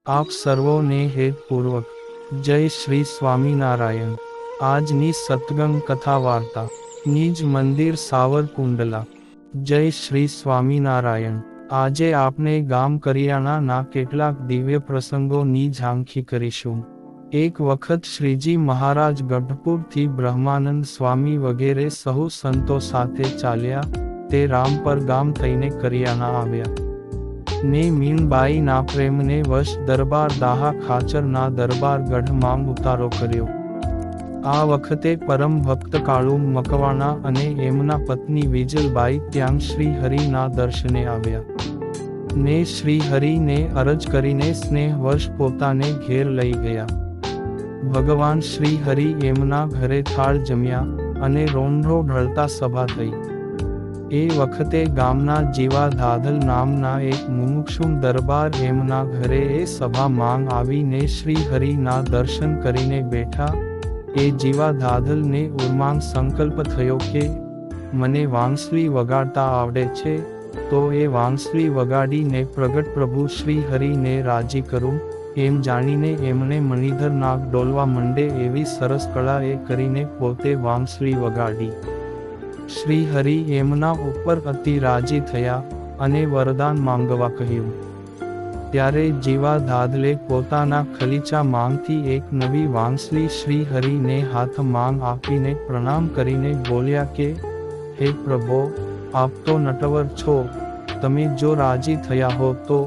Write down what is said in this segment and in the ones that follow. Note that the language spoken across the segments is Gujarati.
આપ સર્વોને હેતપૂર્વક જય શ્રી સ્વામિનારાયણ। આજની સત્સંગ કથા વાર્તા નિજ મંદિર સાવરકુંડલા। જય શ્રી સ્વામિનારાયણ। આજે આપણે ગામ કરિયાણાના કેટલાક દિવ્ય પ્રસંગોની ઝાંખી કરીશું। એક વખત શ્રીજી મહારાજ ગઢપુરથી બ્રહ્માનંદ સ્વામી વગેરે સહુ સંતો સાથે ચાલ્યા તે રામપર ગામ થઈને કરિયાણા આવ્યા ને મીણબાઈ ના પ્રેમને વશ દરબાર દાહા ખાચર ના દરબાર ગઢ માંગ ઉતારો કર્યો। આ વખતે પરમ ભક્ત કાળુ મકવાણા અને એમના પત્ની વિજલબાઈ ત્યાં શ્રી હરિના દર્શને આવ્યા ને શ્રી હરિને અરજ કરીને સ્નેહવશ પોતાને ઘેર લઈ ગયા। ભગવાન શ્રી હરિ એમના ઘરે થાળ જમ્યા અને રોંઢો ઢળતા સભા થઈ। એ વખતે ગામના જીવા ધાધલ નામના એક મુમુક્ષુ દરબાર એમના ઘરે એ સભા માંગ આવીને શ્રી હરિના દર્શન કરીને બેઠા। એ જીવા ધાધલને ઉર્માંગ સંકલ્પ થયો કે મને વાંસળી વગાડતા આવડે છે તો એ વાંસળી વગાડીને પ્રગટ પ્રભુ શ્રી હરિને રાજી કરું। એમ જાણીને એમણે મણિધર નાગ ડોલવા મંડે એવી સરસ કળા એ કરીને પોતે વાંસળી વગાડી। શ્રી હરિ એમના ઉપર અતિ રાજી થયા અને વરદાન માંગવા કહ્યું। ત્યારે જીવા ધાધલે પોતાના ખલીચા માંગથી એક નવી વાંસળી શ્રી હરિને હાથ માંગ આપીને પ્રણામ કરીને બોલ્યા કે હે પ્રભો, આપ તો નટવર છો, તમે જો રાજી થયા હો તો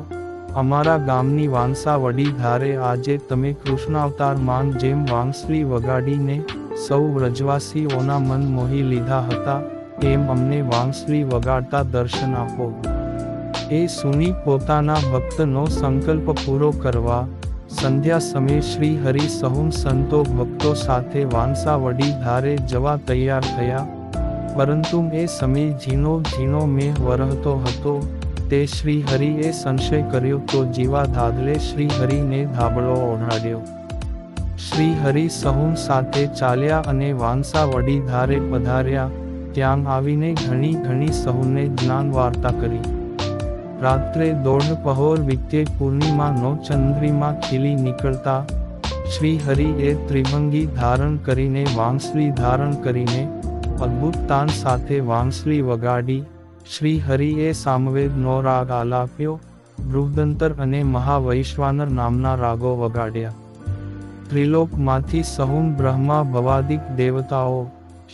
અમારા ગામની વાંસા વડી ધારે આજે તમે કૃષ્ણાવતાર માંગ જેમ વાંસળી વગાડીને સૌ વ્રજવાસીઓના મન મોહી લીધા હતા એમ અમને વાંસળી વગાડતા દર્શન આપો। એ સુની પોતાના ભક્તનો સંકલ્પ પૂરો કરવા સંધ્યા સમયે શ્રી હરિ સહુ સંતો ભક્તો સાથે વાંસા વડી ધારે જવા તૈયાર થયા। પરંતુ એ સમયે ઝીણો ઝીણો મેહ વરહતો હતો તે શ્રી હરિએ સંશય કર્યો તો જીવા ધાધલે શ્રી હરિને ધાબળો ઓઢાડ્યો। શ્રી હરિ સહુ સાથે ચાલ્યા અને વાંસા વડી ધારે પધાર્યા। ત્યાં આવીને ઘણી ઘણી સહુને જ્ઞાન વાર્તા કરી। રાત્રે દોઢ પહોર વિત્યે પૂર્ણિમાનો ચંદ્રિમા ખીલી નીકળતા શ્રી હરિએ ત્રિભંગી ધારણ કરીને વાંસળી ધારણ કરીને અદ્ભુત તાન સાથે વાંસળી વગાડી। શ્રી હરિએ સામવેદનો રાગ આલાપ્યો, બૃહદંતર અને મહાવૈશ્વાનર નામના રાગો વગાડ્યા। ત્રિલોકમાંથી સહુ બ્રહ્મા ભવાદિક દેવતાઓ,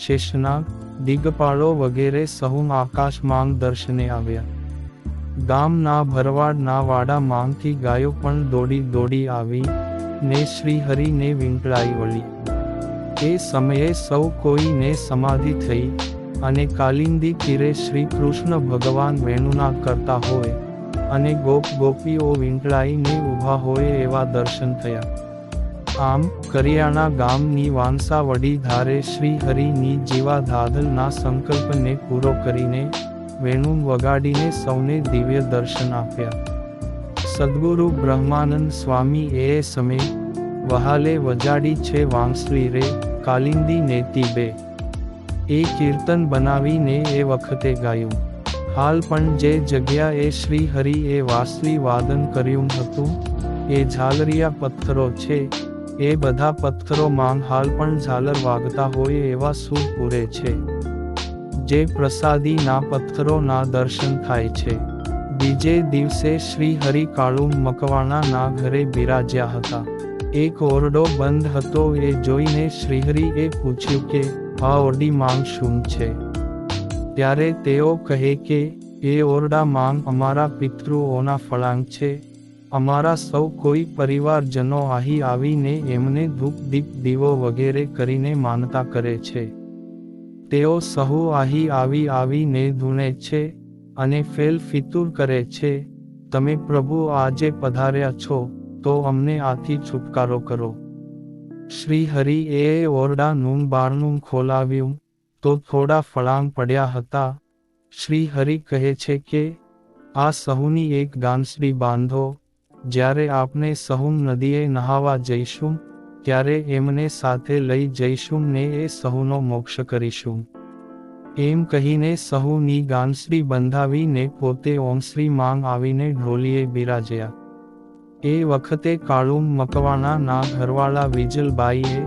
શેષનાગ, દિગપાળો વગેરે સહુ આકાશ માંગ દર્શને આવ્યા। ગામના ભરવાડના વાડા માંગથી ગાયો પણ દોડી દોડી આવી ને શ્રી હરિને વીંટળાઈ વળી। એ સમયે સૌ કોઈને સમાધિ થઈ અને કાલિંદી તીરે શ્રી કૃષ્ણ ભગવાન વેણુનાદ કરતા હોય અને ગોપ ગોપીઓ વીંટળાઈને ઊભા હોય એવા દર્શન થયા। આમ કરિયાણા ગામની વાંસા વડી ધારે શ્રી હરિની જીવા ધાધલના સંકલ્પને પૂરો કરીને વેણુ વગાડીને સૌને દિવ્ય દર્શન આપ્યા। સદ્ગુરુ બ્રહ્માનંદ સ્વામી એ સમય વહાલે વજાડી છે વાંસળી રે કાલિંદી નેતી બે। એ કીર્તન બનાવીને એ વખતે ગાયું। હાલ પણ જે જગ્યાએ શ્રી હરિએ વાંસળી વાદન કર્યું હતું એ ઝાલરિયા પથ્થરો છે। એ બધા પથ્થરો માંગ હાલ પણ ઝાલર વાગતા હોય એવા સૂર પૂરે છે। જે પ્રસાદીના પથ્થરોના દર્શન થાય છે। બીજે દિવસે શ્રી હરિ કાળુ મકવાણાના ઘરે બિરાજ્યા હતા। એક ઓરડો બંધ હતો એ જોઈને શ્રીહરિએ પૂછ્યું કે આ ઓરડી માંગ શું છે? ત્યારે તેઓ કહે કે એ ઓરડા માંગ અમારા પિતૃઓના ફળાંગ છે। અમારા સૌ કોઈ પરિવારજનો અહીં આવીને એમને ધૂપ દીપ દીવો વગેરે કરીને માનતા કરે છે। તેઓ સહુ અહીં આવી આવીને ધૂણે છે અને ફેલ ફિતૂર કરે છે। તમે પ્રભુ આજે પધાર્યા છો તો અમને આથી છુટકારો કરો। શ્રી હરિએ ઓરડાનું બારણું ખોલાવ્યું તો થોડા ફળાંગ પડ્યા હતા। શ્રી હરિ કહે છે કે આ સહુની એક ગાંસડી બાંધો, જ્યારે આપણે સહુ નદીએ નહાવા જઈશું ત્યારે એમને સાથે લઈ જઈશું ને એ સહુનો મોક્ષ કરીશું। એમ કહીને સહુની ગાંસડી બંધાવીને પોતે ઓમશ્રી માંગ આવીને ઢોલીએ બિરાજ્યા। એ વખતે કાળું મકવાણા ના ઘરવાળા વિજલબાઈએ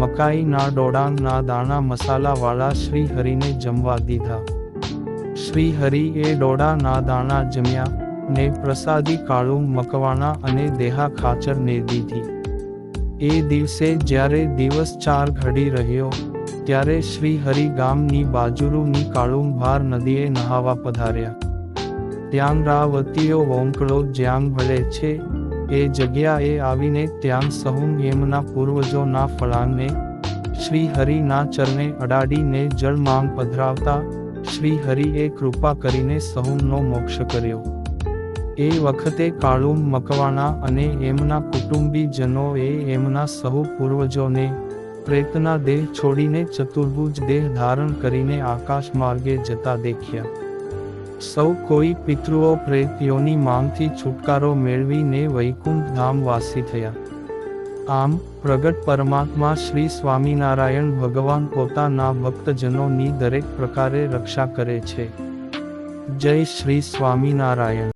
મકાઈના ડોડાના દાણા મસાલાવાળા શ્રી હરિને જમવા દીધા. શ્રી હરિ એ ડોડાના દાણા જમ્યા ને પ્રસાદી કાળું મકવાણા અને દેહા ખાચરને દીધી. એ દિવસે જ્યારે દિવસ 4 ઘડી રહ્યો ત્યારે શ્રી હરિ ગામની બાજુરૂની કાળુંભાર નદીએ નહાવા પધાર્યા. ત્યાં રાવતીઓ વોંકળો જ્યાં વળે છે એ જગ્યાએ આવીને ત્યાં સહું એમના પૂર્વજોના ફળાંગને શ્રી હરિના ચરણે અડાડીને જળમાંગ પધરાવતા શ્રી હરિએ કૃપા કરીને સહુંનો મોક્ષ કર્યો. એ વખતે કાળું મકવાણા અને એમના કુટુંબીજનોએ એમના સહુ પૂર્વજોને પ્રેતના દેહ છોડીને ચતુર્ભુજ દેહ ધારણ કરીને આકાશ માર્ગે જતા દેખ્યા. સૌ કોઈ પિતૃઓ પ્રેત યોની માંગથી છુટકારો મેળવીને વૈકુંઠ ધામ વાસી થયા. આમ પ્રગટ પરમાત્મા શ્રી સ્વામિનારાયણ ભગવાન પોતાના ભક્તજનોની દરેક પ્રકારે રક્ષા કરે છે. જય શ્રી સ્વામિનારાયણ.